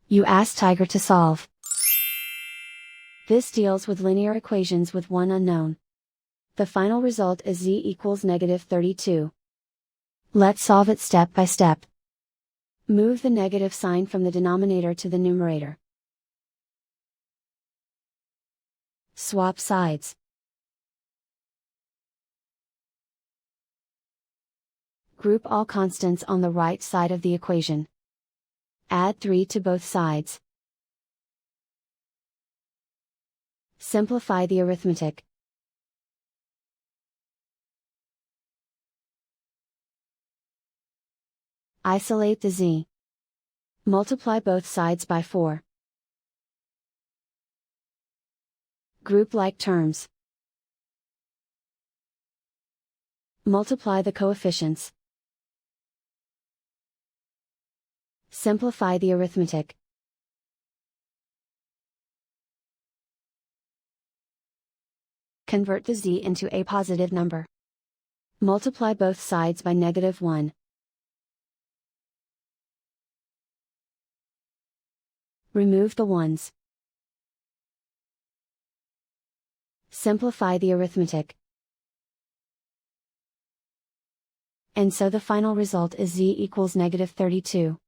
You ask Tiger to solve. This deals with linear equations with one unknown. The final result is z equals -32. Let's solve it step by step. Move the negative sign from the denominator to the numerator. Swap sides. Group all constants on the right side of the equation. Add 3 to both sides. Simplify the arithmetic. Isolate the z. Multiply both sides by 4. Group like terms. Multiply the coefficients. Simplify the arithmetic. Convert the z into a positive number. Multiply both sides by -1. Remove the ones. Simplify the arithmetic. And so the final result is z equals -32.